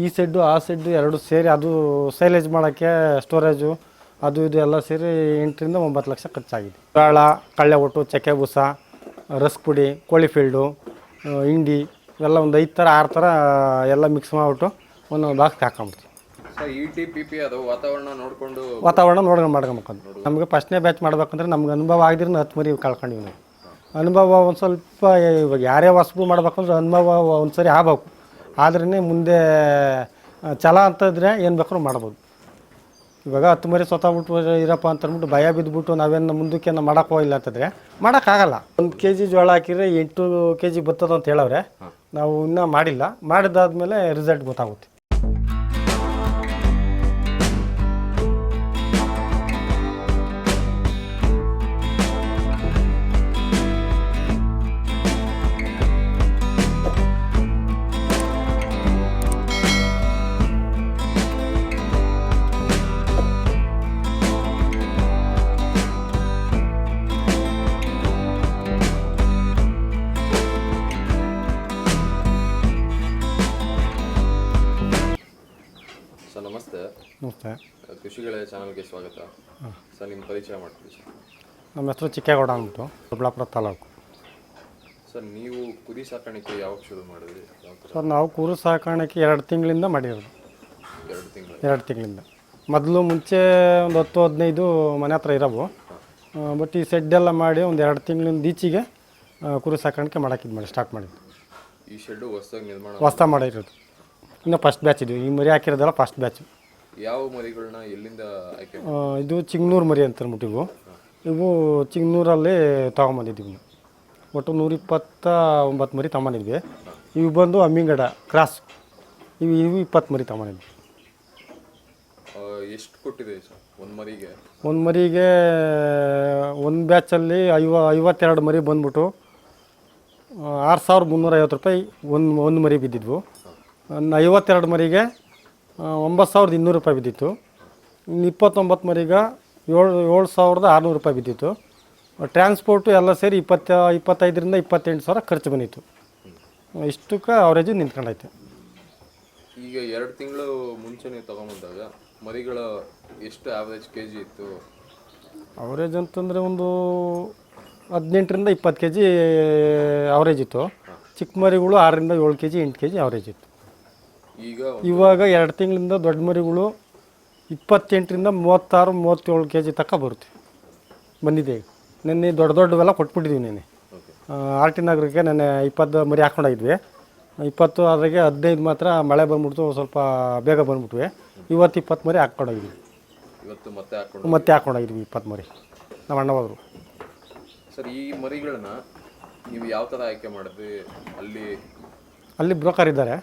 ಈ ಸೆಡ್ಡು ಆ ಸೆಡ್ಡು ಎರಡು ಸೇರಿ ಅದು ಸೈಲೇಜ್ ಮಾಡೋಕ್ಕೆ ಸ್ಟೋರೇಜು ಅದು ಇದು ಎಲ್ಲ ಸೇರಿ 8ರಿಂದ 9 ಲಕ್ಷ ಖರ್ಚಾಗಿದೆ. ಬೇಳ, ಕಳ್ಳೆ ಒಟ್ಟು, ಚಕ್ಕೆ ಬೂಸ, ರಸ್ ಪುಡಿ, ಕೋಳಿ ಫೀಲ್ಡು, ಹಿಂಡಿ ಇವೆಲ್ಲ ಒಂದು 5 ಥರ 6 ಥರ ಎಲ್ಲ ಮಿಕ್ಸ್ ಮಾಡಿಬಿಟ್ಟು ಒಂದೊಂದು ಬಾಕ್ಸ್ಗೆ ಹಾಕೊಂಬಿಡ್ತೀವಿ. ಅದು ವಾತಾವರಣ ನೋಡ್ಕೊಂಡು ಮಾಡ್ಕೊಬೇಕು. ನಮಗೆ ಫಸ್ಟ್ನೇ ಬ್ಯಾಚ್ ಮಾಡ್ಬೇಕಂದ್ರೆ ನಮ್ಗೆ ಅನುಭವ ಆಗಿದ್ರೆ 10 ಮರಿ ಕಳ್ಕೊಂಡಿವಿ ನಾವು. ಅನುಭವ ಒಂದು ಸ್ವಲ್ಪ ಇವಾಗ ಯಾರೇ ಹೊಸಬು ಮಾಡ್ಬೇಕಂದ್ರೆ ಅನುಭವ ಒಂದು ಸರಿ ಆಗಬೇಕು. ಆದ್ರೇ ಮುಂದೆ ಛಲ ಅಂತಂದರೆ ಏನು ಬೇಕಾದ್ರೂ ಮಾಡ್ಬೋದು. ಇವಾಗ 10 ಮರಿ ಸೊತ್ತಾಗ್ಬಿಟ್ಟು ಇರಪ್ಪ ಅಂತಂದ್ಬಿಟ್ಟು ಭಯ ಬಿದ್ದುಬಿಟ್ಟು ನಾವೇನು ಮುಂದಕ್ಕೆ ಮಾಡೋಕ್ಕೆ ಹೋಗಿಲ್ಲ ಅಂತಂದರೆ ಮಾಡೋಕ್ಕಾಗಲ್ಲ. 1 kg ಜೋಳ ಹಾಕಿದರೆ 8 kg ಬರ್ತದ ಅಂತ ಹೇಳವ್ರೆ. ನಾವು ಇನ್ನೂ ಮಾಡಿಲ್ಲ. ಮಾಡಿದಾದ್ಮೇಲೆ ರಿಸಲ್ಟ್ ಗೊತ್ತಾಗುತ್ತೆ. ನಮಸ್ತೆ. ಕೃಷಿ ಗೆಳೆಯ ಚಾನಲ್ಗೆ ಸ್ವಾಗತ. ಸರ್, ನಿಮ್ಮ ಪರಿಚಯ ಮಾಡ್ತೀವಿ ಸರ್. ನಮ್ಮ ಹೆಸರು ಚಿಕ್ಕೇಗೌಡ ಅಂದ್ಬಿಟ್ಟು, ದೊಡ್ಡಬಳ್ಳಾಪುರ ತಾಲೂಕು. ಸರ್, ನೀವು ಕುರಿ ಸಾಕಾಣಿಕೆ ಯಾವಾಗ ಶುರು ಮಾಡಿದ್ರಿ? ಸರ್, ನಾವು ಕುರಿ ಸಾಕಾಣಿಕೆ 2 ತಿಂಗಳಿಂದ ಮಾಡಿರೋದು. 2 ತಿಂಗಳಿಂದ. ಮೊದಲು ಮುಂಚೆ ಒಂದು 10-15 ಮನೆ ಹತ್ರ ಇರೋವು. ಬಟ್ ಈ ಸೆಡ್ಡೆಲ್ಲ ಮಾಡಿ ಒಂದು 2 ತಿಂಗಳಿಂದ ಈಚೆಗೆ ಕುರಿ ಸಾಕಾಣಿಕೆ ಮಾಡೋಕ್ಕಿದ್ದು ಸ್ಟಾರ್ಟ್ ಮಾಡಿದ್ದು. ಈ ಶೆಡ್ಡು ಹೊಸ್ದಾಗಿ ಮಾಡಿರೋದು. ಇನ್ನು ಫಸ್ಟ್ ಬ್ಯಾಚ್ ಇದು. ಈ ಮರಿ ಹಾಕಿರೋದಲ್ಲ ಫಸ್ಟ್ ಬ್ಯಾಚ್. ಯಾವ ಮರಿಗಳನ್ನ ಎಲ್ಲಿಂದ ಆಯ್ಕೆ? ಇದು ಚಿಂಗ್ನೂರು ಮರಿ ಅಂತ ಅಂದ್ಬಿಟ್ಟು ಇವು ಚಿಂಗ್ನೂರಲ್ಲಿ ತೊಗೊಂಬಂದಿದ್ದೀವಿ. ಒಟ್ಟು 129 ಮರಿ ತೊಗೊಂಬಂದಿದ್ವಿ. ಇವು ಬಂದು ಅಮ್ಮಿಂಗಡ ಕ್ರಾಸ್. ಇವು 20 ಮರಿ ತೊಗೊಂಬಂದಿದ್ವಿ. ಎಷ್ಟು ಕೊಟ್ಟಿದೆ ಸರ್ ಒಂದು ಮರಿಗೆ? ಒಂದು ಮರಿಗೆ ಒಂದು ಬ್ಯಾಚಲ್ಲಿ 52 ಮರಿ ಬಂದ್ಬಿಟ್ಟು 6,350 ರೂಪಾಯಿ ಒಂದು ಮರಿ ಬಿದ್ದಿದ್ವು. 52 ಮರಿಗೆ 9,200 ರೂಪಾಯಿ ಬಿದ್ದಿತ್ತು. 29 ಮರಿಗೆ 7,600 ರೂಪಾಯಿ ಬಿದ್ದಿತ್ತು. ಟ್ರಾನ್ಸ್ಪೋರ್ಟು ಎಲ್ಲ ಸೇರಿ 25ರಿಂದ 28 ಸಾವಿರ ಖರ್ಚು ಬಂದಿತ್ತು. ಇಷ್ಟಕ್ಕೆ ಅವರೇಜು ನಿಂತ್ಕೊಂಡೈತೆ. ಈಗ 2 ತಿಂಗಳು ಮುಂಚೆ ನೀವು ತೊಗೊಂಬಂದಾಗ ಮರಿಗಳ ಎಷ್ಟು ಆವ್ರೇಜ್ ಕೆ ಜಿ ಇತ್ತು? ಅವರೇಜ್ ಅಂತಂದರೆ ಒಂದು 18ರಿಂದ 20 kg ಅವರೇಜ್ ಇತ್ತು. ಚಿಕ್ಕ ಮರಿಗಳು 6ರಿಂದ 7 kg 8 kg ಅವರೇಜ್ ಇತ್ತು. ಇವಾಗ 2 ತಿಂಗಳಿಂದ ದೊಡ್ಡ ಮರಿಗಳು 28ರಿಂದ 36-37 kg ತನಕ ಬರುತ್ತೆ. ಬಂದಿದೆ. ನೆನ್ನೆ ದೊಡ್ಡವೆಲ್ಲ ಕೊಟ್ಬಿಟ್ಟಿದ್ವಿ. ನೆನ್ನೆ ಆರ್ ಟಿ ನಗರಕ್ಕೆ ನೆನ್ನೆ 20 ಮರಿ ಹಾಕ್ಕೊಂಡೋಗಿದ್ವಿ. 20 ಅದ್ರಾಗೆ 15 ಮಾತ್ರ ಮಳೆ ಬಂದ್ಬಿಡ್ತು, ಸ್ವಲ್ಪ ಬೇಗ ಬಂದ್ಬಿಟ್ವಿ. ಇವತ್ತು 20 ಮರಿ ಹಾಕ್ಕೊಂಡೋಗಿದ್ವಿ. ಮತ್ತೆ ಹಾಕ್ಕೊಂಡೋಗಿದ್ವಿ 20 ಮರಿ. ನಮ್ಮ ಅಣ್ಣ ಹೋದ್ರು. ಸರ್, ಈ ಮರಿಗಳನ್ನ ನೀವು ಯಾವ ಥರ ಆಯ್ಕೆ ಮಾಡಿದ್ವಿ? ಅಲ್ಲಿ ಬ್ರೋಕರ್ ಇದ್ದಾರೆ.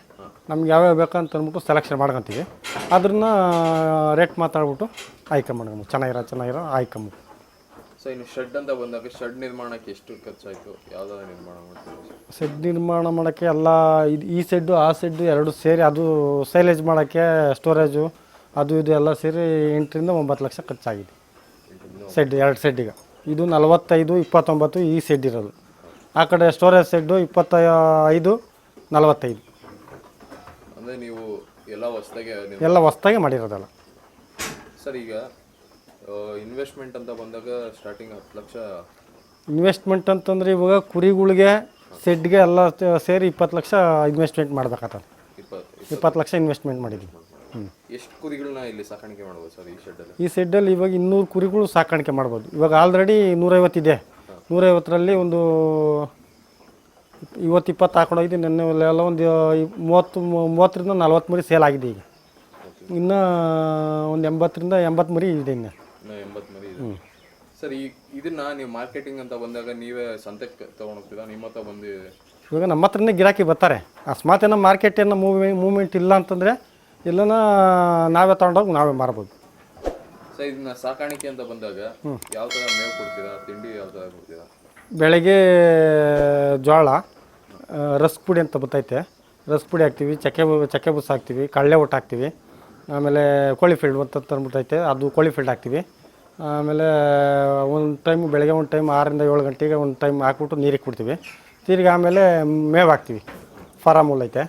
ನಮ್ಗೆ ಯಾವ್ಯಾವ ಬೇಕಂತ ಅಂದ್ಬಿಟ್ಟು ಸೆಲೆಕ್ಷನ್ ಮಾಡ್ಕೊತೀವಿ. ಅದನ್ನ ರೇಟ್ ಮಾತಾಡ್ಬಿಟ್ಟು ಆಯ್ಕೆ ಮಾಡ್ಕೊಂಡು ಚೆನ್ನಾಗಿರೋ ಆಯ್ಕೊಂಬಿಟ್ಟು. ಸೊ, ಇನ್ನು ಶೆಡ್ ಅಂತ ಬಂದಾಗ ಶೆಡ್ ನಿರ್ಮಾಣಕ್ಕೆ ಎಷ್ಟು ಖರ್ಚಾಯಿತು? ಯಾವುದಾದ್ರು ನಿರ್ಮಾಣ ಮಾಡ್ತೀವಿ? ಶೆಡ್ ನಿರ್ಮಾಣ ಮಾಡೋಕ್ಕೆ ಎಲ್ಲ ಈ ಸೆಡ್ಡು ಆ ಸೆಡ್ಡು ಎರಡು ಸೇರಿ ಅದು ಸೈಲೇಜ್ ಮಾಡೋಕ್ಕೆ ಸ್ಟೋರೇಜು ಅದು ಇದು ಎಲ್ಲ ಸೇರಿ 8ರಿಂದ 9 ಲಕ್ಷ ಖರ್ಚಾಗಿದೆ. ಸೆಡ್ 2 ಸೆಡ್ಡಿಗೆ. ಇದು 45, 29 ಈ ಸೆಡ್ ಇರೋದು. ಆ ಕಡೆ ಸ್ಟೋರೇಜ್ ಸೆಡ್ಡು 25, 45. ಅಂದರೆ ನೀವು ಎಲ್ಲ ಹೊಸ್ದಾಗೆ ಮಾಡಿರೋದಲ್ಲ. ಸರ್, ಈಗ ಇನ್ವೆಸ್ಟ್ಮೆಂಟ್ ಅಂತ ಬಂದಾಗ ಸ್ಟಾರ್ಟಿಂಗ್ 10 ಲಕ್ಷ ಇನ್ವೆಸ್ಟ್ಮೆಂಟ್ ಅಂತಂದರೆ ಇವಾಗ ಕುರಿಗಳಿಗೆ ಸೆಡ್ಗೆ ಎಲ್ಲ ಸೇರಿ 20 ಲಕ್ಷ ಇನ್ವೆಸ್ಟ್ಮೆಂಟ್ ಮಾಡ್ಬೇಕಾಗ್ತದೆ. 20 ಲಕ್ಷ ಇನ್ವೆಸ್ಟ್ಮೆಂಟ್ ಮಾಡಿದ್ವಿ. ಎಷ್ಟು ಕುರಿಗಳನ್ನ ಇಲ್ಲಿ ಸಾಕಾಣಿಕೆ ಮಾಡ್ಬೋದು ಸರ್ ಈ ಶೆಡ್ಡಲ್ಲಿ? ಈ ಸೆಡ್ಡಲ್ಲಿ ಇವಾಗ 200 ಕುರಿಗಳು ಸಾಕಾಣಿಕೆ ಮಾಡ್ಬೋದು. ಇವಾಗ ಆಲ್ರೆಡಿ 150 ಇದೆ. 150ರಲ್ಲಿ ಒಂದು 20 ಹಾಕೊಂಡೋಗಿದ್ದು. ನೆನ್ನೆ ಎಲ್ಲ ಒಂದು 30ರಿಂದ 40 ಮರಿ ಸೇಲ್ ಆಗಿದೆ. ಈಗ ಇನ್ನೂ ಒಂದು 80ರಿಂದ 80 ಮರಿ ಇದೆ. ಇನ್ನು 80 ಮರಿ ಇದೆ. ಸರ್, ಇದನ್ನ ನೀವು ಮಾರ್ಕೆಟಿಂಗ್ ಅಂತ ಬಂದಾಗ ನೀವೇ ಸಂತೆಗೆ ತೊಗೊಂಡೋಗ್ತೀರಾ? ನಿಮ್ಮ ಹತ್ರ ಬಂದು ಇವಾಗ ನಮ್ಮ ಹತ್ರನೇ ಗಿರಾಕಿ ಬರ್ತಾರೆ. ಅಕಸ್ಮಾತ್ ಏನೋ ಮಾರ್ಕೆಟ್ ಏನೋ ಮೂವ್ಮೆಂಟ್ ಇಲ್ಲ ಅಂತಂದರೆ ಇಲ್ಲನ ನಾವೇ ತೊಗೊಂಡೋಗಿ ನಾವೇ ಮಾರ್ಬೋದು. ಸರ್, ಇದನ್ನ ಸಾಕಾಣಿಕೆ ಅಂತ ಬಂದಾಗ ಯಾವ ಥರ ಮೇವು ಕೊಡ್ತೀರಾ? ತಿಂಡಿ ಯಾವ ಥರ ಕೊಡ್ತೀರಾ? ಬೆಳಗ್ಗೆ ಜೋಳ, ರಸ್ ಪುಡಿ ಅಂತ ಬರ್ತೈತೆ. ರಸ್ ಪುಡಿ ಹಾಕ್ತೀವಿ, ಚಕ್ಕೆ ಬುಸ್ ಹಾಕ್ತೀವಿ, ಕಳ್ಳೆ ಒಟ್ಟು ಹಾಕ್ತೀವಿ. ಆಮೇಲೆ ಕೋಳಿ ಫೀಲ್ಡ್ ಅಂತ ಅಂದ್ಬಿಟ್ಟೈತೆ, ಅದು ಕೋಳಿ ಫೀಲ್ಡ್ ಹಾಕ್ತೀವಿ. ಆಮೇಲೆ ಒಂದು ಟೈಮ್ ಬೆಳಗ್ಗೆ ಒಂದು ಟೈಮ್ 6ರಿಂದ 7 ಗಂಟೆಗೆ ಒಂದು ಟೈಮ್ ಹಾಕ್ಬಿಟ್ಟು ನೀರಿಗೆ ಕೊಡ್ತೀವಿ. ತಿರ್ಗಿ ಆಮೇಲೆ ಮೇವು ಹಾಕ್ತೀವಿ. ಫಾರಮ್ ಹುಲ್ ಐತೆ,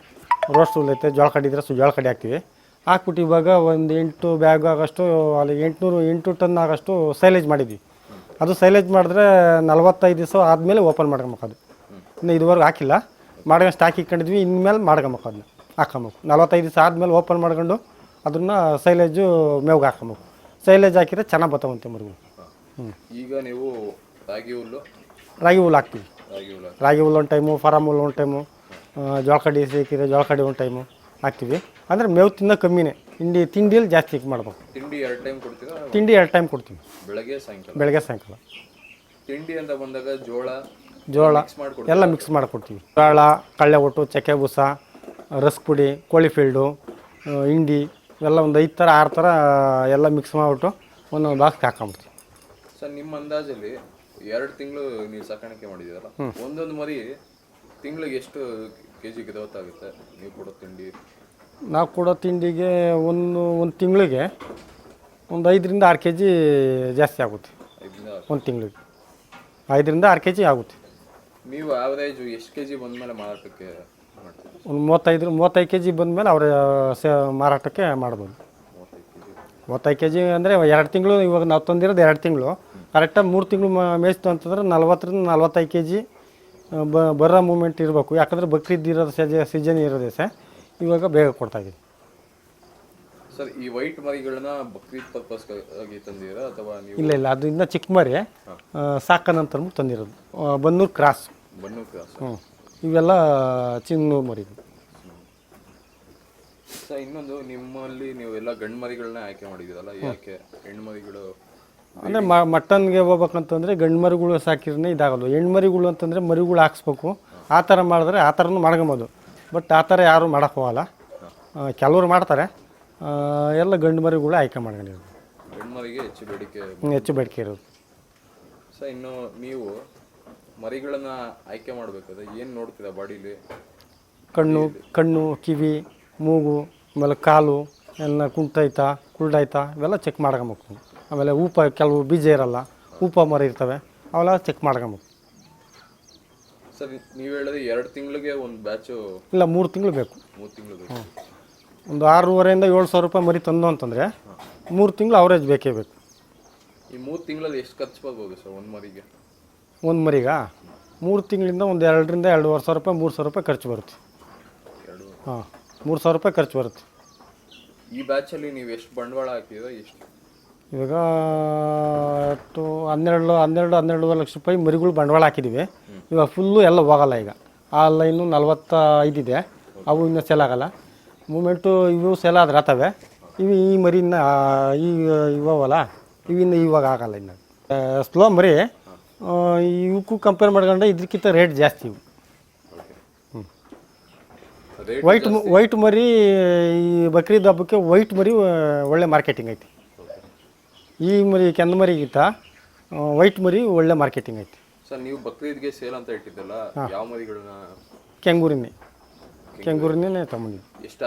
ರೋಸ್ಟ್ ಹುಲ್ಲು ಐತೆ, ಜೋಳ ಕಡ್ಡಿ ಇದ್ರೆ ಜೋಳ ಕಡ್ಡಿ ಹಾಕ್ತೀವಿ. ಹಾಕ್ಬಿಟ್ಟು ಇವಾಗ ಒಂದು 8 ಬ್ಯಾಗ್ ಆಗೋಷ್ಟು ಅಲ್ಲಿ 8 ಟನ್ ಆಗೋಷ್ಟು ಸೈಲೇಜ್ ಮಾಡಿದ್ವಿ. ಅದು ಸೈಲೇಜ್ ಮಾಡಿದ್ರೆ 45 ದಿವಸ ಆದಮೇಲೆ ಓಪನ್ ಮಾಡ್ಕೊಬೇಕು. ಅದು ಇನ್ನು ಇದುವರೆಗೂ ಹಾಕಿಲ್ಲ, ಮಾಡ್ಕೊಂಡು ಸ್ಟಾಕ್ ಇಟ್ಕೊಂಡಿದ್ವಿ. ಇನ್ಮೇಲೆ ಮಾಡ್ಕೊಬೇಕು, ಅದನ್ನ ಹಾಕ್ಕೊಬೇಕು. 45 ದಿವಸ ಆದಮೇಲೆ ಓಪನ್ ಮಾಡ್ಕೊಂಡು ಅದನ್ನು ಸೈಲೇಜು ಮೇವ್ಗೆ ಹಾಕ್ಕೊಬೇಕು. ಸೈಲೇಜ್ ಹಾಕಿದ್ರೆ ಚೆನ್ನಾಗಿ ಬರ್ತಾವಂತೆ ಮರಿಗಳು. ಈಗ ನೀವು ರಾಗಿ ಹುಲ್ಲು ಹಾಕ್ತೀವಿ. ರಾಗಿ ಹುಲ್ಲು ಒಂದು ಟೈಮು, ಫಾರಮ್ ಹುಲ್ಲು ಒಂದು ಟೈಮು, ಜೋಳ ಕಡ್ಡಿ ಸಿಕ್ಕಿದ್ರೆ ಜೋಳ ಕಡ್ಡಿ ಒಂದು ಟೈಮು ಹಾಕ್ತೀವಿ. ಅಂದರೆ ಮೇವು ತಿನ್ನೋ ಕಮ್ಮಿನೇ, ತಿಂಡಿಯಲ್ಲಿ ಜಾಸ್ತಿ ಮಾಡ್ಬೇಕು. ತಿಂಡಿ 2 ಟೈಮ್ ಕೊಡ್ತೀರಾ? ತಿಂಡಿ 2 ಟೈಮ್ ಕೊಡ್ತೀವಿ, ಬೆಳಗ್ಗೆ ಸಾಯಂಕಾಲ. ತಿಂಡಿ ಅಂತ ಬಂದಾಗ ಜೋಳ ಎಲ್ಲ ಮಿಕ್ಸ್ ಮಾಡಿಕೊಡ್ತೀವಿ. ಜೋಳ, ಕಳ್ಳೆ ಒಟ್ಟು, ಚಕ್ಕೆ ಬೂಸ, ರಸ್ಕ್ ಪುಡಿ, ಕೋಳಿ ಫೀಲ್ಡು, ಹಿಂಡಿ ಎಲ್ಲ ಒಂದು 5 ಥರ 6 ಥರ ಎಲ್ಲ ಮಿಕ್ಸ್ ಮಾಡಿಬಿಟ್ಟು ಒಂದೊಂದು ಬಾಕ್ಸ್ಗೆ ಹಾಕೊಂಬಿಡ್ತೀವಿ. ಸರ್, ನಿಮ್ಮ ಅಂದಾಜಲ್ಲಿ 2 ತಿಂಗಳು ನೀವು ಸಾಕಾಣಿಕೆ ಮಾಡಿದ್ದೀರಲ್ಲ, ಒಂದೊಂದು ಮರಿ ತಿಂಗಳಿಗೆ ಎಷ್ಟು kg ಗೊತ್ತಾಗುತ್ತೆ ನೀವು ಕೊಡೋ ತಿಂಡಿ? ನಾವು ಕೊಡೋ ತಿಂಡಿಗೆ ಒಂದು ತಿಂಗಳಿಗೆ ಒಂದು 5ರಿಂದ 6 kg ಜಾಸ್ತಿ ಆಗುತ್ತೆ. ಒಂದು ತಿಂಗಳಿಗೆ 5ರಿಂದ 6 kg ಆಗುತ್ತೆ. ನೀವು ಆವರೇಜ್ ಎಷ್ಟು kg ಬಂದಮೇಲೆ ಮಾರಾಟಕ್ಕೆ ಮಾಡ್ತೀವಿ? ಒಂದು 35 kg ಬಂದಮೇಲೆ ಅವರ ಮಾರಾಟಕ್ಕೆ ಮಾಡ್ಬೋದು. 35 kg ಅಂದರೆ 2 ತಿಂಗಳು. ಇವಾಗ ನಾವು ತಂದಿರೋದು 2 ತಿಂಗಳು. ಕರೆಕ್ಟಾಗಿ 3 ತಿಂಗಳು ಮೇಯಿಸ್ತು ಅಂತಂದ್ರೆ 40ರಿಂದ 45 kg ಬರೋ ಮೂಮೆಂಟ್ ಇರಬೇಕು. ಯಾಕಂದರೆ ಬಕ್ರೀದ್ ಇರೋದು ಸೀಸನ್ ಇರೋದೇ ಇವಾಗ ಬೇಗ ಕೊಡ್ತಾಯಿದ್ದೀವಿ. ಸರ್, ಈ ವೈಟ್ ಮರಿಗಳನ್ನ ಬಕ್ರೀದ್ ಪರ್ಪಸ್ಗಾಗಿ ತಂದಿರಾ ಅಥವಾ ನೀವು? ಇಲ್ಲ, ಅದು ಇನ್ನೂ ಚಿಕ್ಕ ಮರಿ, ಸಾಕನಂತ ತಂದಿರೋದು. ಬನ್ನೂರು ಕ್ರಾಸ್. ಇವೆಲ್ಲ ಚಿನ್ನೂರು ಮರಿಗಳು. ಸರ್, ಇನ್ನೊಂದು, ನಿಮ್ಮಲ್ಲಿ ನೀವು ಎಲ್ಲ ಗಂಡು ಮರಿಗಳನ್ನ ಆಯ್ಕೆ ಮಾಡಿದ್ದೀರಲ್ಲ, ಯಾಕೆ ಹೆಣ್ಣು ಮರಿಗಳು? ಅಂದರೆ ಮಟನ್ಗೆ ಹೋಗ್ಬೇಕಂತಂದರೆ ಗಂಡು ಮರಿಗಳು ಸಾಕಿದ್ರೆ ಇದಾಗಲ್ಲ. ಹೆಣ್ಣು ಮರಿಗಳು ಅಂತಂದರೆ ಮರಿಗಳು ಹಾಕ್ಸ್ಬೇಕು. ಆ ಥರ ಮಾಡಿದ್ರೆ ಆ ಥರನೂ ಮಾಡ್ಕೊಬೋದು. ಬಟ್ ಆ ಥರ ಯಾರೂ ಮಾಡೋಕ್ಕೆ ಹೋಗಲ್ಲ. ಕೆಲವರು ಮಾಡ್ತಾರೆ. ಎಲ್ಲ ಗಂಡು ಮರಿಗಳು ಆಯ್ಕೆ ಮಾಡ್ಕೊಂಡಿರೋದು. ಗಂಡು ಮರಿಗೆ ಹೆಚ್ಚು ಬೇಡಿಕೆ ಇರೋದು. ಸರ್, ಇನ್ನು ನೀವು ಮರಿಗಳನ್ನು ಆಯ್ಕೆ ಮಾಡಬೇಕಾದ್ರೆ ಏನು ನೋಡ್ತೀರಾ ಬಾಡೀಲಿ? ಕಣ್ಣು, ಕಿವಿ, ಮೂಗು, ಆಮೇಲೆ ಕಾಲು ಎಲ್ಲ ಕುಂಟೈತಾ ಕುಳ್ದಾಯ್ತಾ ಇವೆಲ್ಲ ಚೆಕ್ ಮಾಡ್ಕೊಬೇಕು. ಆಮೇಲೆ ಕೆಲವು ಬೀಜ ಇರಲ್ಲ, ಮರಿ ಇರ್ತವೆ, ಅವೆಲ್ಲ ಚೆಕ್ ಮಾಡ್ಕೊಬೇಕು. ಸರ್, ನೀವು ಹೇಳಿದ್ರೆ 2 ತಿಂಗಳಿಗೆ ಒಂದು ಬ್ಯಾಚು? ಇಲ್ಲ, 3 ತಿಂಗಳು ಬೇಕು. 3 ತಿಂಗಳು ಬೇಕು. ಒಂದು 6,500ರಿಂದ 7,000 ರೂಪಾಯಿ ಮರಿ ತಂದು ಅಂತಂದರೆ 3 ತಿಂಗಳು ಅವರೇಜ್ ಬೇಕೇ ಬೇಕು. ಈ 3 ತಿಂಗಳಲ್ಲಿ ಎಷ್ಟು ಖರ್ಚು ಬರ್ಬೋದು ಸರ್ ಒಂದು ಮರಿಗೆ? ಒಂದು ಮರಿಗಾ 3 ತಿಂಗಳಿಂದ ಒಂದು 2ರಿಂದ 2,500 ರೂಪಾಯಿ, 3,000 ರೂಪಾಯಿ ಖರ್ಚು ಬರುತ್ತೆ. 3,000 ರೂಪಾಯಿ ಖರ್ಚು ಬರುತ್ತೆ. ಈ ಬ್ಯಾಚಲ್ಲಿ ನೀವು ಎಷ್ಟು ಬಂಡವಾಳ ಹಾಕಿದ್ರೆ ಎಷ್ಟು? ಇವಾಗ 12 ಲಕ್ಷ ರೂಪಾಯಿ ಮರಿಗಳು ಬಂಡವಾಳ ಹಾಕಿದ್ದೀವಿ. ಇವಾಗ ಫುಲ್ಲು ಎಲ್ಲ ಹೋಗಲ್ಲ. ಈಗ ಆ ಲೈನು 45 ಇದೆ, ಅವು ಇನ್ನೂ ಸೇಲ್ ಆಗೋಲ್ಲ. ಮೂಮೆಂಟು ಇವು ಸೇಲ್ ಆದರೆ ಆಗ್ತವೆ. ಈ ಮರಿನ ಇವಲ್ಲ, ಇವಾಗ ಆಗಲ್ಲ. ಇನ್ನು ಸ್ಲೋ ಮರಿ ಇವಕ್ಕೂ ಕಂಪೇರ್ ಮಾಡ್ಕೊಂಡ್ರೆ ಇದಕ್ಕಿಂತ ರೇಟ್ ಜಾಸ್ತಿ. ಇವು ವೈಟ್ ಮರಿ, ಈ ಬಕ್ರೀದ್ ಹಬ್ಬಕ್ಕೆ ವೈಟ್ ಮರಿ ಒಳ್ಳೆ ಮಾರ್ಕೆಟಿಂಗ್ ಐತಿ. ಈ ಮರಿ ಕೆಂದು ಮರಿಗಿಂತ ವೈಟ್ ಮರಿ ಒಳ್ಳೆ ಮಾರ್ಕೆಟಿಂಗ್ ಐತಿ. ಸರ್, ನೀವು ಬಕ್ರೀದ್ಗೆ ಸೇಲ್ ಅಂತ ಇಟ್ಟಿದ್ದಲ್ಲ, ಯಾವ ಮರಿಗಳನ್ನ? ಕೆಂಗೂರಿನೇ ತಗೊಂಡಿದ್ವಿ. ಎಷ್ಟು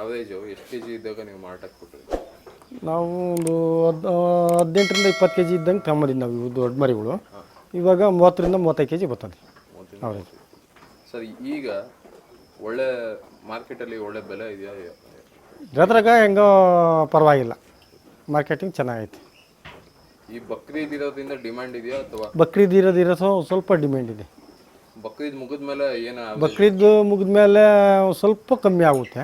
ಆವರೇಜು ಎಷ್ಟು kg ಇದ್ದಾಗ ನೀವು ಮಾರಾಟಕ್ಕೆ ಕೊಟ್ಟಿರಿ? ನಾವು ಒಂದು 18ರಿಂದ 20 kg ಇದ್ದಂಗೆ ತಗೊಂಡಿದ್ದು ನಾವು. ಇವು ದೊಡ್ಡ ಮರಿಗಳು ಇವಾಗ 30ರಿಂದ 35 kg ಬರ್ತದೆ ಅವರೇಜ್. ಸರ್, ಈಗ ಒಳ್ಳೆ ಮಾರ್ಕೆಟಲ್ಲಿ ಒಳ್ಳೆ ಬೆಲೆ ಇದೆಯಾ? ಇರೋದ್ರಾಗ ಹೆಂಗೋ ಪರವಾಗಿಲ್ಲ, ಮಾರ್ಕೆಟಿಂಗ್ ಚೆನ್ನಾಗೈತಿ. ಈ ಬಕ್ರೀದ್ ಇರೋದ್ರಿಂದ ಡಿಮ್ಯಾಂಡ್ ಇದೆಯಾ ಅಥವಾ? ಬಕ್ರೀದ್ ಇರೋ ಸ್ವಲ್ಪ ಡಿಮ್ಯಾಂಡ್ ಇದೆ. ಬಕ್ರೀದ್ ಮುಗಿದ್ಮೇಲೆ ಬಕ್ರೀದ್ ಮುಗಿದ್ಮೇಲೆ ಸ್ವಲ್ಪ ಕಮ್ಮಿ ಆಗುತ್ತೆ.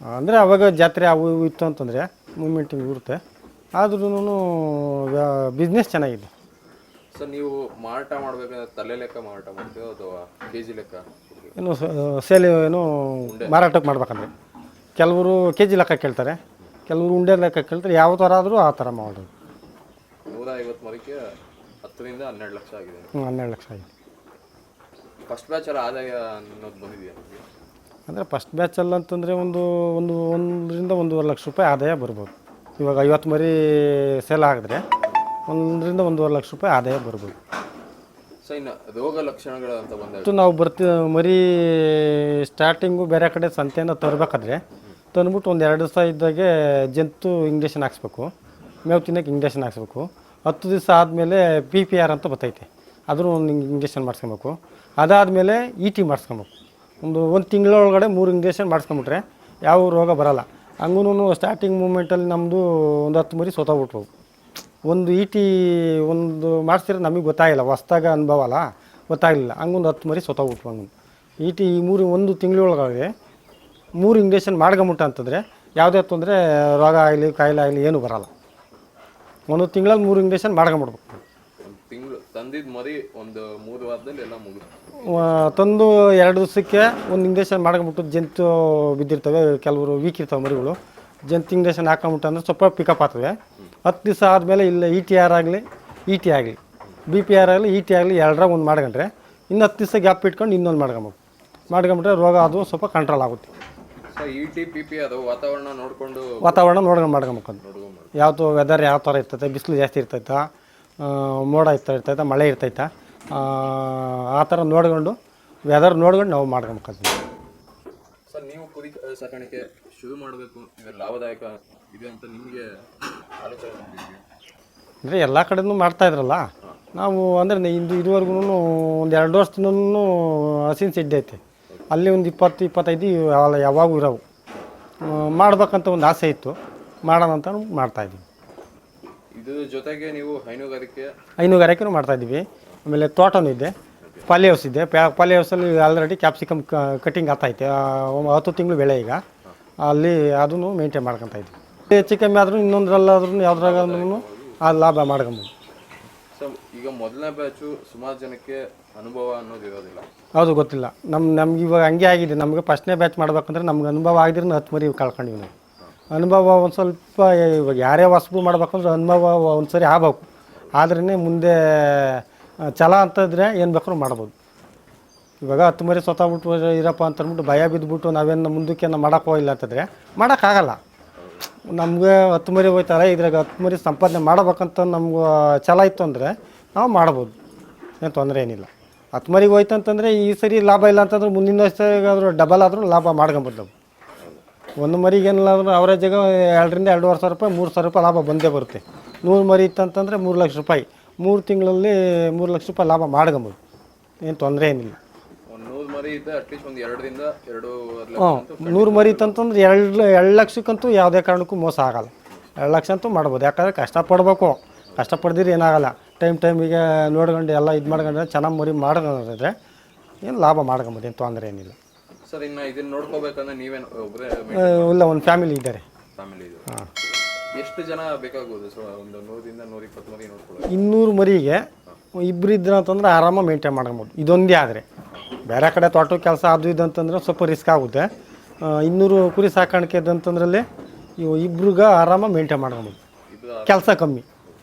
ಅಂದರೆ ಅವಾಗ ಜಾತ್ರೆ ಅವು ಇತ್ತು ಅಂತಂದರೆ ಮೂಮೆಂಟಿಂಗ್ ಇರುತ್ತೆ. ಆದ್ರೂ ಬಿಸ್ನೆಸ್ ಚೆನ್ನಾಗಿದೆ. ಸರ್, ನೀವು ಮಾರಾಟ ಮಾಡಬೇಕಾದ್ರೆ ತಲೆ ಲೆಕ್ಕ ಮಾರಾಟ ಮಾಡ್ತೀರಾ ಅಥವಾ kg ಲೆಕ್ಕ? ಮಾರಾಟಕ್ಕೆ ಮಾಡ್ಬೇಕಂದ್ರೆ ಕೆಲವರು kg ಲೆಕ್ಕ ಕೇಳ್ತಾರೆ, ಕೆಲವರು ಉಂಡೆ ಲೆಕ್ಕ ಕೇಳ್ತಾರೆ. ಯಾವ ಥರ ಆದರೂ ಆ ಥರ ಮಾಡೋದು. 150 ಮರಿಕೆ 10ರಿಂದ 12 ಲಕ್ಷ ಆಗಿದೆ. 12 ಲಕ್ಷ ಆಗಿದೆ. ಫಸ್ಟ್ ಬ್ಯಾಚಲ್ಲಿ ಆದಾಯ ಅನ್ನೋದು ಬಂದಿದೆಯಾ? ಅಂದರೆ ಫಸ್ಟ್ ಬ್ಯಾಚಲ್ಲಿ ಅಂತಂದರೆ ಒಂದರಿಂದ 1.5 ಲಕ್ಷ ರೂಪಾಯಿ ಆದಾಯ ಬರ್ಬೋದು. ಇವಾಗ 50 ಮರಿ ಸೇಲ್ ಆಗಿದ್ರೆ 1ರಿಂದ 1.5 ಲಕ್ಷ ರೂಪಾಯಿ ಆದಾಯ ಬರ್ಬೋದು. ಸೊ, ಇನ್ನು ರೋಗ ಲಕ್ಷಣಗಳು ಅಂತ ಬಂದಾಗ ನಾವು ಮರಿ ಸ್ಟಾರ್ಟಿಂಗು ಬೇರೆ ಕಡೆ ಸಂತೆಯನ್ನು ತರಬೇಕಾದ್ರೆ ತಂದ್ಬಿಟ್ಟು ಒಂದು 2 ದಿವಸ ಇದ್ದಾಗೆ ಜಂತು ಇಂಜೆಕ್ಷನ್ ಹಾಕ್ಸ್ಬೇಕು. ಮೇವು ತಿನ್ನೋಕ್ಕೆ ಇಂಜೆಕ್ಷನ್ ಹಾಕ್ಸ್ಬೇಕು. 10 ದಿವಸ ಆದಮೇಲೆ PPR ಅಂತ ಬರ್ತೈತೆ, ಅದನ್ನು ಒಂದು ಇಂಜೆಕ್ಷನ್ ಮಾಡಿಸ್ಕೊಬೇಕು. ಅದಾದಮೇಲೆ ET ಮಾಡಿಸ್ಕೊಬೇಕು. ಒಂದು ತಿಂಗಳೊಳಗಡೆ 3 ಇಂಜೆಕ್ಷನ್ ಮಾಡಿಸ್ಕೊಂಬಿಟ್ರೆ ಯಾವ ರೋಗ ಬರೋಲ್ಲ. ಹಂಗೂ ಸ್ಟಾರ್ಟಿಂಗ್ ಮೂಮೆಂಟಲ್ಲಿ ನಮ್ಮದು ಒಂದು 10 ಮರಿ ಸೋತೋಗ್ಬಿಟ್ವು. ಒಂದು ಒಂದು ಮಾಡಿಸಿದ್ರೆ ನಮಗೆ ಗೊತ್ತಾಗಿಲ್ಲ, ಹೊಸ್ದಾಗ ಅನುಭವ ಅಲ್ಲ, ಗೊತ್ತಾಗಲಿಲ್ಲ. ಹಂಗೊಂದು 10 ಮರಿ ಸೋತೋಗ್ಬಿಟ್ವು. ಹಂಗೆ ಒಂದು ತಿಂಗಳೊಳಗಡೆ 3 ಇಂಜೆಕ್ಷನ್ ಮಾಡ್ಕೊಂಬಿಟ್ಟ ಅಂತಂದರೆ ಯಾವುದೇ ತೊಂದರೆ, ರೋಗ ಆಗಲಿ ಕಾಯಿಲೆ ಆಗಲಿ ಏನೂ ಬರೋಲ್ಲ. ಒಂದು ತಿಂಗಳಲ್ಲಿ 3 ಇಂಜೆಕ್ಷನ್ ಮಾಡ್ಕೊಂಬಿಡ್ಬೇಕು. ಒಂದು ತಿಂಗಳು ತಂದಿದ್ದು ಮರಿ ಒಂದು 3 ವಾರದಲ್ಲಿ ಎಲ್ಲ ಮುಗಿದು ತಂದು 2 ದಿವಸಕ್ಕೆ ಒಂದು ಇಂಜೆಕ್ಷನ್ ಮಾಡ್ಕೊಂಬಿಟ್ಟು, ಜಂತು ಬಿದ್ದಿರ್ತವೆ, ಕೆಲವರು ವೀಕ್ ಇರ್ತವೆ ಮರಿಗಳು, ಜಂತು ಇಂಜೆಕ್ಷನ್ ಹಾಕೊಂಬಿಟ್ಟು ಅಂದರೆ ಸ್ವಲ್ಪ ಪಿಕಪ್ ಆಗ್ತವೆ. 10 ದಿವಸ ಆದಮೇಲೆ ಇಲ್ಲ ETR ಆಗಲಿ BPR ಆಗಲಿ ET ಆಗಲಿ ಎರಡರಾಗ ಒಂದು ಮಾಡ್ಕೊಂಡ್ರೆ ಇನ್ನು 10 ದಿವಸ ಗ್ಯಾಪ್ ಇಟ್ಕೊಂಡು ಇನ್ನೊಂದು ಮಾಡ್ಕೊಂಬಿಟ್ರೆ ರೋಗ ಅದು ಸ್ವಲ್ಪ ಕಂಟ್ರೋಲ್ ಆಗುತ್ತೆ. ET PP ಅದು ವಾತಾವರಣ ನೋಡ್ಕೊಂಡು ಮಾಡ್ಕೊಬೇಕು. ಯಾವುದು ವೆದರ್ ಯಾವ ಥರ ಇರ್ತೈತೆ, ಬಿಸಿಲು ಜಾಸ್ತಿ ಇರ್ತೈತಾ, ಮೋಡ ಇರ್ತೈತೆ, ಮಳೆ ಇರ್ತೈತಾ, ಆ ಥರ ನೋಡ್ಕೊಂಡು ವೆದರ್ ನೋಡ್ಕೊಂಡು ನಾವು ಮಾಡ್ಕೊಬೇಕಾಗ್ತದೆ. ಸರ್, ನೀವು ಕುರಿ ಸಾಕಾಣಿಕೆ ಶುರು ಮಾಡಬೇಕು, ಇದು ಲಾಭದಾಯಕ ಇದೆ ಅಂತ ನಿಮಗೆ ಆಲೋಚನೆ ಅಂದರೆ ಎಲ್ಲ ಕಡೆಯೂ ಮಾಡ್ತಾಯಿದ್ರಲ್ಲ, ನಾವು ಅಂದರೆ ಇದುವರೆಗೂ ಒಂದು 2 ವರ್ಷದಿಂದ ಹಸಿನ ಸಿಡ್ಡೆ ಐತೆ, ಅಲ್ಲಿ ಒಂದು 20-25 ಯಾವಾಗೂ ಇರೋವು. ಮಾಡ್ಬೇಕಂತ ಒಂದು ಆಸೆ ಇತ್ತು, ಮಾಡೋಣ ಅಂತ ಮಾಡ್ತಾಯಿದ್ದೀವಿ. ಇದ್ರ ಜೊತೆಗೆ ನೀವು ಹೈನುಗಾರಿಕೆನೂ ಮಾಡ್ತಾಯಿದ್ದೀವಿ. ಆಮೇಲೆ ತೋಟನೂ ಇದೆ, ಪಾಲಿ ಹೌಸ್ ಇದೆ. ಪಾಲಿ ಹೌಸಲ್ಲಿ ಆಲ್ರೆಡಿ ಕ್ಯಾಪ್ಸಿಕಮ್ ಕಟಿಂಗ್ ಆಗ್ತೈತೆ, 10 ತಿಂಗಳು ಬೆಳೆ. ಈಗ ಅಲ್ಲಿ ಅದನ್ನು ಮೇಂಟೈನ್ ಮಾಡ್ಕೊತಾ ಇದ್ದೀವಿ. ಹೆಚ್ಚು ಕಮ್ಮಿ ಆದ್ರೂ ಇನ್ನೊಂದರಲ್ಲಾದ್ರೂ ಯಾವ್ದ್ರಾದ್ರೂ ಆ ಲಾಭ ಮಾಡ್ಕೊಬೋದು. ಸೊ ಈಗ ಮೊದಲನೇ ಬ್ಯಾಚು ಸುಮಾರು ಜನಕ್ಕೆ ಅನುಭವ ಅನ್ನೋದು ಇರೋದಿಲ್ಲ. ಹೌದು, ಗೊತ್ತಿಲ್ಲ. ನಮ್ಗೆ ಇವಾಗ ಹಂಗೆ ಆಗಿದೆ. ನಮಗೆ ಫಸ್ಟ್ನೇ ಬ್ಯಾಚ್ ಮಾಡ್ಬೇಕಂದ್ರೆ ನಮ್ಗೆ ಅನುಭವ ಆಗಿದ್ರೆ 10 ಮರಿ ಕಳ್ಕೊಂಡಿವಿ ನಾವು. ಅನುಭವ ಒಂದು ಸ್ವಲ್ಪ, ಇವಾಗ ಯಾರೇ ಹೊಸಬು ಮಾಡ್ಬೇಕಂದ್ರೆ ಅನುಭವ ಒಂದು ಸರಿ ಆಗ್ಬೇಕು, ಆದ್ರೇ ಮುಂದೆ ಛಲ ಅಂತಂದರೆ ಏನು ಬೇಕಾದ್ರೂ ಮಾಡ್ಬೋದು. ಇವಾಗ 10 ಮರಿ ಸೊತ್ತಾಗ್ಬಿಟ್ಟು ಇರಪ್ಪ ಅಂತಂದ್ಬಿಟ್ಟು ಭಯ ಬಿದ್ದುಬಿಟ್ಟು ನಾವೇನು ಮುಂದಕ್ಕೆ ಮಾಡೋಕ್ಕೆ ಹೋಗಿಲ್ಲ ಅಂತಂದರೆ ಮಾಡೋಕ್ಕಾಗಲ್ಲ. ನಮಗೆ 10 ಮರಿ ಹೋಯ್ತಾರೆ, ಇದ್ರಾಗ 10 ಮರಿ ಸಂಪಾದನೆ ಮಾಡ್ಬೇಕಂತ ನಮ್ಗೆ ಛಲ ಇತ್ತು ಅಂದರೆ ನಾವು ಮಾಡ್ಬೋದು, ಏನು ತೊಂದರೆ ಏನಿಲ್ಲ. 10 ಮರಿಗೆ ಹೋಯ್ತು ಅಂತಂದರೆ ಈ ಸರಿ ಲಾಭ ಇಲ್ಲ ಅಂತಂದ್ರೆ ಮುಂದಿನ ವರ್ಷಗಾದರೂ ಡಬಲ್ ಆದರೂ ಲಾಭ ಮಾಡ್ಕೊಬೋದು ನಾವು. ಒಂದು ಮರಿಗೆ ಏನಿಲ್ಲ ಅಂದ್ರೂ ಅವರೇಜಾಗ 2ರಿಂದ 2.5 ಸಾವಿರ ರೂಪಾಯಿ, 3 ಸಾವಿರ ರೂಪಾಯಿ ಲಾಭ ಬಂದೇ ಬರುತ್ತೆ. 100 ಮರಿ ಇತ್ತಂತಂದರೆ 3 ಲಕ್ಷ ರೂಪಾಯಿ, 3 ತಿಂಗಳಲ್ಲಿ 3 ಲಕ್ಷ ರೂಪಾಯಿ ಲಾಭ ಮಾಡ್ಕೊಬೋದು, ಏನು ತೊಂದರೆ ಏನಿಲ್ಲ. 100 ಮರಿ ಇದ್ದರೆ ಅಟ್ಲೀಸ್ಟ್ ಒಂದು 2ರಿಂದ 2.5 ಲಕ್ಷ. 100 ಮರಿ ಇತ್ತಂತಂದ್ರೆ 2 ಲಕ್ಷಕ್ಕಂತೂ ಯಾವುದೇ ಕಾರಣಕ್ಕೂ ಮೋಸ ಆಗೋಲ್ಲ. 2 ಲಕ್ಷ ಅಂತೂ ಮಾಡ್ಬೋದು, ಯಾಕಂದರೆ ಕಷ್ಟಪಡಬೇಕು. ಕಷ್ಟಪಡ್ದಿದ್ರೆ ಏನಾಗಲ್ಲ. ಟೈಮಿಗೆ ನೋಡ್ಕೊಂಡು ಎಲ್ಲ ಇದು ಮಾಡ್ಕೊಂಡ್ರೆ ಚೆನ್ನಾಗಿ ಮರಿ ಮಾಡ್ಕೊಂಡ್ರೆ ಏನು ಲಾಭ ಮಾಡ್ಕೊಬೋದು, ಏನು ತೊಂದರೆ ಏನಿಲ್ಲ. ಸರ್, ಇನ್ನು ಇದನ್ನು ನೋಡ್ಕೋಬೇಕಂದ್ರೆ ನೀವೇನು ಒಬ್ಬರೇ? ಇಲ್ಲ, ಒಂದು ಫ್ಯಾಮಿಲಿ ಇದ್ದಾರೆ. ಹಾಂ. ಎಷ್ಟು ಜನ ಬೇಕಾಗ್ಬೋದು ಸರ್? ಒಂದು 100ರಿಂದ 120 ಮರಿ ನೋಡ್ಕೊಳ್ಳೋದು. 200 ಮರಿಗೆ ಇಬ್ಬರು ಇದ್ರೆ ಅಂತಂದ್ರೆ ಆರಾಮಾಗಿ ಮೇಂಟೈನ್ ಮಾಡ್ಕೊಬೋದು. ಇದೊಂದೇ ಆದರೆ ಬೇರೆ ಕಡೆ ತೋಟ ಕೆಲಸ ಅದು ಇದು ಅಂತಂದ್ರೆ ಸ್ವಲ್ಪ ರಿಸ್ಕ್ ಆಗುತ್ತೆ. 200 ಕುರಿ ಸಾಕಾಣಿಕೆ ಅಂತಂದ್ರಲ್ಲಿ ಇವು ಇಬ್ರಿಗೆ ಆರಾಮಾಗಿ ಮೇಂಟೈನ್ ಮಾಡ್ಕೊಬೋದು. ಕೆಲಸ ಕಮ್ಮಿ,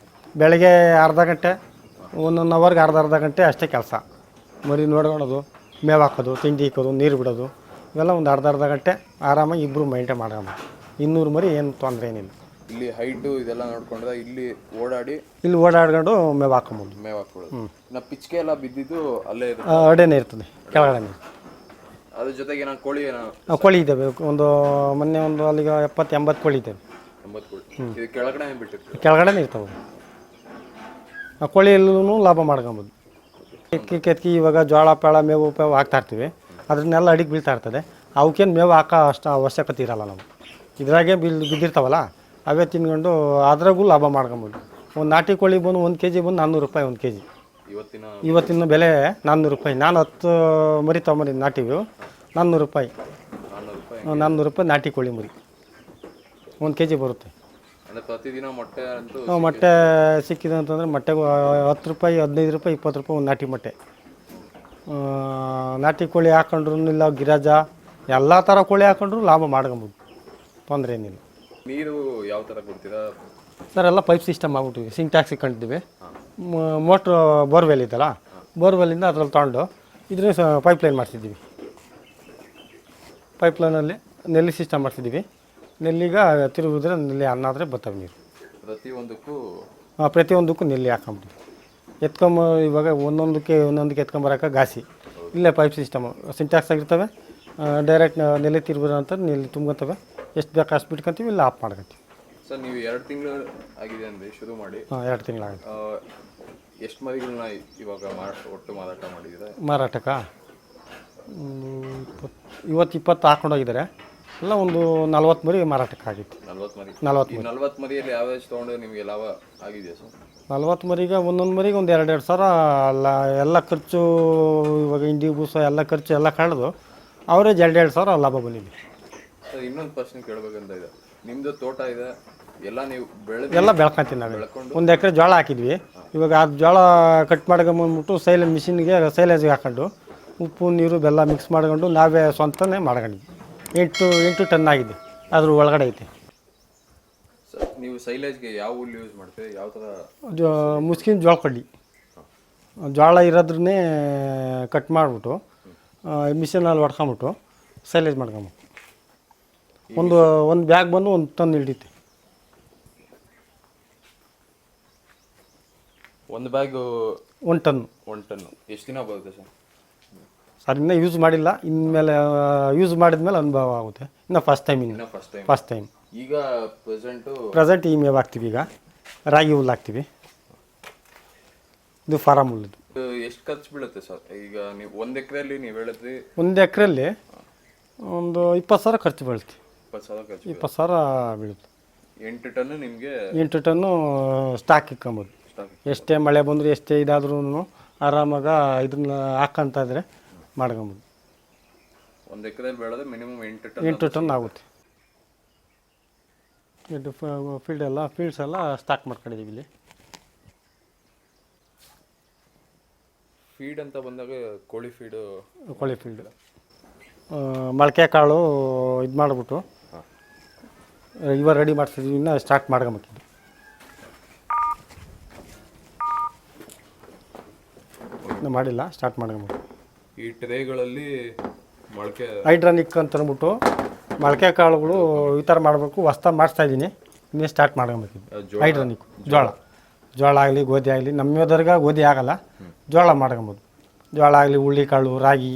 ಬೆಳಗ್ಗೆ ಅರ್ಧ ಗಂಟೆ, 1 ಅವರ್ಗೆ ಅರ್ಧ ಗಂಟೆ ಅಷ್ಟೇ ಕೆಲಸ. ಮರಿ ನೋಡ್ಕೊಳೋದು, ಮೇವು ಹಾಕೋದು, ತಿಂಡಿ ಇಕ್ಕೋದು, ನೀರು ಬಿಡೋದು, ಇವೆಲ್ಲ ಒಂದು ಅರ್ಧ ಗಂಟೆ ಆರಾಮಾಗಿ ಇಬ್ಬರು ಮೇಂಟೈನ್ ಮಾಡ್ಕೊಬೋದು. 200 ಮರಿ ಏನು ತೊಂದರೆ ಏನಿಲ್ಲ. ಇಲ್ಲಿ ಹೈಟು ಇದೆಲ್ಲ ನೋಡ್ಕೊಂಡ್ರೆ ಇಲ್ಲಿ ಓಡಾಡ್ಕೊಂಡು ಮೇವು ಹಾಕ್ಕೊಬೋದು. ನಾ ಪಿಚ್ಕೆ ಎಲ್ಲ ಬಿದ್ದಿದ್ದು ಅಲ್ಲೇ ಅಡೆನೇ ಇರ್ತದೆ, ಕೆಳಗಡೆ. ಅದ್ರ ಜೊತೆಗೆ ನಾನು ಕೋಳಿ ಇದ್ದಾವೆ. ಮೊನ್ನೆ ಅಲ್ಲಿಗೆ 70-80 ಕೋಳಿ ಇದ್ದಾವೆ. 80 ಕೋಳಿ ಕೆಳಗಡೆ ಇರ್ತವೆ. ಆ ಕೋಳಿಯಲ್ಲೂ ಲಾಭ ಮಾಡ್ಕೊಬೋದು. ಕೆತ್ಕಿ ಇವಾಗ ಜೋಳ ಪೇಳ ಮೇವು ಹಾಕ್ತಾಯಿರ್ತೀವಿ, ಅದನ್ನೆಲ್ಲ ಅಡಿಗೆ ಬೀಳ್ತಾ ಇರ್ತದೆ. ಅವಕ್ಕೇನು ಮೇವು ಹಾಕೋ ಅಷ್ಟು ಅವಶ್ಯಕತೆ ಇರೋಲ್ಲ. ನಾವು ಇದ್ರಾಗೆ ಬಿದ್ದಿರ್ತಾವಲ್ಲ, ಅವೇ ತಿನ್ಕೊಂಡು ಅದ್ರಾಗೂ ಲಾಭ ಮಾಡ್ಕೊಬೋದು. ಒಂದು ನಾಟಿ ಕೋಳಿ ಬಂದು 1 kg ಬಂದು 400 ರೂಪಾಯಿ 1 kg. ಇವತ್ತಿನ ಬೆಲೆ 400 ರೂಪಾಯಿ. ನಾನು 10 ಮರಿ ತೊಗೊಂಬಂದಿದ್ದು ನಾಟಿವು, 400 ರೂಪಾಯಿ. 400 ರೂಪಾಯಿ ನಾಟಿ ಕೋಳಿ ಮರಿ 1 kg ಬರುತ್ತೆ. ಪ್ರತಿದಿನ ಮೊಟ್ಟೆ ಸಿಕ್ಕಿದೆ ಅಂತಂದರೆ ಮೊಟ್ಟೆಗೂ 10 ರೂಪಾಯಿ, 15 ರೂಪಾಯಿ, 20 ರೂಪಾಯಿ ಒಂದು ನಾಟಿ ಮೊಟ್ಟೆ. ನಾಟಿ ಕೋಳಿ ಹಾಕೊಂಡ್ರು ಇಲ್ಲ, ಗಿರಾಜ ಎಲ್ಲ ಥರ ಕೋಳಿ ಹಾಕೊಂಡ್ರು ಲಾಭ ಮಾಡ್ಕೊಬೋದು, ತೊಂದರೆ ಏನಿಲ್ಲ. ನೀರು ಯಾವ ಥರ ಕೊಡ್ತೀರಾ ಸರ್? ಎಲ್ಲ ಪೈಪ್ ಸಿಸ್ಟಮ್ ಆಗ್ಬಿಟ್ಟಿವಿ, ಸಿಂಟ್ಯಾಕ್ಸ್ ಇಟ್ಕೊಂಡಿದ್ದೀವಿ. ಮೋಟ್ರು ಬೋರ್ವೆಲ್ ಇದ್ದಲ್ಲ, ಬೋರ್ವೆಲ್ಲಿಂದ ಅದ್ರಲ್ಲಿ ತೊಗೊಂಡು ಇದ್ರ ಪೈಪ್ಲೈನ್ ಮಾಡಿಸಿದ್ದೀವಿ. ಪೈಪ್ಲೈನಲ್ಲಿ ನೆಲ್ಲಿ ಸಿಸ್ಟಮ್ ಮಾಡಿಸಿದ್ದೀವಿ. ನೆಲ್ಲಿಗೆ ತಿರುಗಿದ್ರೆ ನೆಲ್ಲಿ ಅನ್ನಾದರೆ ಬರ್ತವೆ ನೀರು. ಪ್ರತಿಯೊಂದಕ್ಕೂ ನೆಲ್ಲಿ ಹಾಕೊಂಬಿಟ್ಟಿವಿ. ಇವಾಗ ಒಂದೊಂದಕ್ಕೆ ಎತ್ಕೊಂಬರೋಕೆ ಗಾಸಿ ಇಲ್ಲೇ ಪೈಪ್ ಸಿಸ್ಟಮು ಸಿಂಟ್ಯಾಕ್ಸ್ ಆಗಿರ್ತವೆ. ಡೈರೆಕ್ಟ್ ನೆಲೆ ತಿರುಗಿದ್ರೆ ಅಂತ ನೆಲ್ಲಿ ತುಂಬ್ಕೊತವೆ. ಎಷ್ಟು ಬೇಕು ಅಷ್ಟು ಬಿಟ್ಕೊತೀವಿ, ಇಲ್ಲ ಆಫ್ ಮಾಡ್ಕೊತೀವಿ. ಸರ್, ನೀವು 2 ತಿಂಗಳು ಆಗಿದೆ ಅಂದರೆ ಶುರು ಮಾಡಿ? 2 ತಿಂಗಳಾಗಿದೆ. ಎಷ್ಟು ಮರಿಗಳನ್ನ ಇವಾಗ ಒಟ್ಟು ಮಾರಾಟ ಮಾಡಿದ್ದೀರಾ? ಮಾರಾಟಕ್ಕೆ ಇವತ್ತು 20 ಹಾಕೊಂಡೋಗಿದ್ದಾರೆ. ಎಲ್ಲ ಒಂದು 40 ಮರಿ ಮಾರಾಟಕ್ಕಾಗಿತ್ತು. 40 ಮರಿ. 40 ಈ 40 ಮರಿಯಲ್ಲಿ ಯಾವ ತೊಗೊಂಡು ನಿಮಗೆ ಲಾಭ ಆಗಿದೆಯಾ ಸರ್? 40 ಮರಿಗೆ ಒಂದೊಂದು ಮರಿಗೆ ಒಂದು 2-2 ಸಾವಿರ ಎಲ್ಲ ಖರ್ಚು, ಇವಾಗ ಇಂಡಿ ಬೂಸ ಎಲ್ಲ ಖರ್ಚು ಎಲ್ಲ ಕಳೆದು ಅವರೇಜ್ 2-2 ಸಾವಿರ ಲಾಭ ಬಂದಿದೆ. ಸರ್ ಇನ್ನೊಂದು ಪ್ರಶ್ನೆ ಕೇಳಬೇಕಂತ ಇದೆ. ನಿಮ್ಮದು ತೋಟ ಇದೆ, ಎಲ್ಲ ನೀವು ಎಲ್ಲ ಬೆಳ್ಕೊಂತೀವಿ ನಾವು. ಒಂದು ಎಕರೆ ಜೋಳ ಹಾಕಿದ್ವಿ. ಇವಾಗ ಅದು ಜೋಳ ಕಟ್ ಮಾಡ್ಕೊಂಬಂದ್ಬಿಟ್ಟು ಮಿಷಿನ್ಗೆ ಸೈಲೇಜ್ಗೆ ಹಾಕೊಂಡು ಉಪ್ಪು ನೀರು ಬೆಲ್ಲ ಮಿಕ್ಸ್ ಮಾಡ್ಕೊಂಡು ನಾವೇ ಸ್ವಂತನೇ ಮಾಡ್ಕೊಂಡಿದ್ವಿ. 8 ಟನ್ ಆಗಿದೆ, ಅದ್ರ ಒಳಗಡೆ ಐತೆ. ಸರ್ ನೀವು ಸೈಲೇಜ್ಗೆ ಯಾವ ಹುಲ್ಲು ಯೂಸ್ ಮಾಡ್ತೀವಿ, ಯಾವ ಥರ? ಮುಸ್ಕಿನ ಜೋಳ ಕಡ್ಡಿ, ಜೋಳ ಇರೋದ್ರನ್ನೇ ಕಟ್ ಮಾಡಿಬಿಟ್ಟು ಮಿಷಿನಲ್ಲಿ ಹೊಡ್ಕೊಂಬಿಟ್ಟು ಸೈಲೇಜ್ ಮಾಡ್ಕೊಂಬಿಟ್ಟು ಒಂದು ಬ್ಯಾಗ್ ಬಂದು 1 ಟನ್ ಹಿಡಿಯುತ್ತೆ. ಒಂದು ಬ್ಯಾಗು 1 ಟನ್. ಎಷ್ಟು ದಿನ ಬರುತ್ತೆ ಸರ್? ಸರ್ ಇನ್ನೂ ಯೂಸ್ ಮಾಡಿಲ್ಲ, ಇನ್ಮೇಲೆ ಯೂಸ್ ಮಾಡಿದ್ಮೇಲೆ ಅನುಭವ ಆಗುತ್ತೆ. ಇನ್ನು ಫಸ್ಟ್ ಟೈಮ್. ಈಗ ಪ್ರೆಸೆಂಟ್ ಈ ಮೇವು ಹಾಕ್ತೀವಿ. ಈಗ ರಾಗಿ ಹುಲ್ಲು ಹಾಕ್ತೀವಿ. ಇದು ಫಾರಮ್ ಹುಲ್ಲು. ಎಷ್ಟು ಖರ್ಚು ಬೀಳುತ್ತೆ ಸರ್? ಈಗ ನೀವು 1 ಎಕರೆಯಲ್ಲಿ ನೀವು ಹೇಳಿದ್ರಿ 1 ಎಕರೆಯಲ್ಲಿ ಒಂದು 20 ಸಾವಿರ ಖರ್ಚು ಬೀಳುತ್ತೆ. 20 ಸಾವಿರ ಬೀಳುತ್ತೆ. 8 ಟನ್ ನಿಮಗೆ? 8 ಟನ್ನು ಸ್ಟಾಕ್ ಇಕ್ಕೊಂಬೋದು. ಎಷ್ಟೇ ಮಳೆ ಬಂದರೂ ಎಷ್ಟೇ ಇದಾದ್ರೂ ಆರಾಮಾಗ ಇದನ್ನ ಹಾಕಂತ ಇದ್ರೆ ಮಾಡ್ಕೊಬೋದು. 1 ಎಕರೆಯಲ್ಲಿ ಬೆಳೆದ್ರೆ ಮಿನಿಮಮ್ 8 ಟನ್ ಆಗುತ್ತೆ. ಇದು ಫೀಲ್ಡ್ಸ್ ಎಲ್ಲ ಸ್ಟಾಕ್ ಮಾಡ್ಕೊಂಡಿದ್ದೀವಿ ಇಲ್ಲಿ. ಫೀಡ್ ಅಂತ ಬಂದಾಗ ಕೋಳಿ ಫೀಲ್ಡ್ ಮೊಳಕೆ ಕಾಳು ಇದು ಮಾಡಿಬಿಟ್ಟು ಇವಾಗ ರೆಡಿ ಮಾಡ್ತಿದ್ವಿ. ಇನ್ನೂ ಸ್ಟಾರ್ಟ್ ಮಾಡ್ಕೊಂಬೇಕಿದ್ದು. ಇನ್ನೂ ಮಾಡಿಲ್ಲ, ಸ್ಟಾರ್ಟ್ ಮಾಡ್ಕೊಂಬೇಕು. ಈ ಟ್ರೇಗಳಲ್ಲಿ ಮೊಳಕೆ ಹೈಡ್ರಾನಿಕ್ ಅಂತ ಅಂದ್ಬಿಟ್ಟು ಮೊಳಕೆ ಕಾಳುಗಳು ಈ ಥರ ಮಾಡಬೇಕು. ಹೊಸ್ದಾಗಿ ಮಾಡಿಸ್ತಾಯಿದ್ದೀನಿ. ಇನ್ನೇ ಸ್ಟಾರ್ಟ್ ಮಾಡ್ಕೊಂಬೇಕಿದ್ದು. ಹೈಡ್ರಾನಿಕ್ ಜೋಳ ಆಗಲಿ ಗೋಧಿ ಆಗಲಿ, ನಮ್ಮದರ್ಗ ಗೋಧಿ ಆಗಲ್ಲ, ಜೋಳ ಮಾಡ್ಕೊಬೋದು. ಜೋಳ ಆಗಲಿ ಹುಳ್ಳಿ ಕಾಳು ರಾಗಿ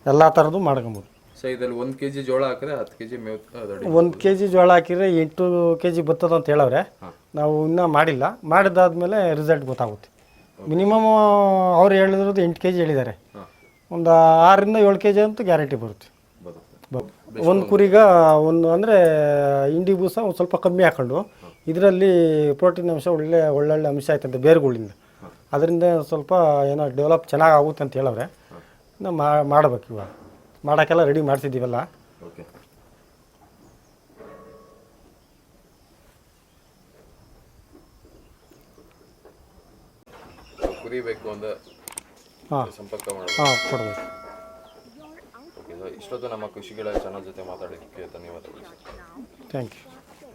ಎಲ್ಲ ಥರದ್ದು ಮಾಡ್ಕೊಬೋದು. ಸರ್ ಇದರಲ್ಲಿ 1 kg ಜೋಳ ಹಾಕಿದ್ರೆ 10 kg ಮೇವು? 1 kg ಜೋಳ ಹಾಕಿದ್ರೆ 8 kg ಬರ್ತದ ಅಂತ ಹೇಳವ್ರೆ. ನಾವು ಇನ್ನೂ ಮಾಡಿಲ್ಲ. ಮಾಡಿದಾದ್ಮೇಲೆ ರಿಸಲ್ಟ್ ಗೊತ್ತಾಗುತ್ತೆ. ಮಿನಿಮಮ್ ಅವ್ರು ಹೇಳಿರೋದು 8 kg ಹೇಳಿದ್ದಾರೆ. ಒಂದು 6-7 kg ಅಂತೂ ಗ್ಯಾರಂಟಿ ಬರುತ್ತೆ. ಒಂದು ಕುರಿಗ ಒಂದು ಅಂದರೆ ಇಂಡಿ ಬೂಸ ಒಂದು ಸ್ವಲ್ಪ ಕಮ್ಮಿ ಹಾಕೊಂಡು ಇದರಲ್ಲಿ ಪ್ರೋಟೀನ್ ಅಂಶ ಒಳ್ಳೊಳ್ಳೆ ಅಂಶ ಆಯ್ತಂತೆ ಬೇರುಗಳಿಂದ. ಅದರಿಂದ ಸ್ವಲ್ಪ ಏನೋ ಡೆವಲಪ್ ಚೆನ್ನಾಗಿ ಆಗುತ್ತೆ ಅಂತ ಹೇಳವ್ರೆ. ನಾವು ಮಾಡಬೇಕು. ಇವಾಗ ಮಾಡೋಕ್ಕೆಲ್ಲ ರೆಡಿ ಮಾಡ್ತಿದ್ದೀವಲ್ಲ. ಓಕೆ. ಕುರಿ ಬೇಕು ಅಂದರೆ ಸಂಪರ್ಕ ಮಾಡಬೇಕು. ಕೊಡ್ಬೇಕು. ಓಕೆ ಸರ್, ಇಷ್ಟೊತ್ತು ನಮ್ಮ ಕೃಷಿಗಳ ಚಾನಲ್ ಜೊತೆ ಮಾತಾಡೋದಕ್ಕೆ ಧನ್ಯವಾದಗಳು. Thank you.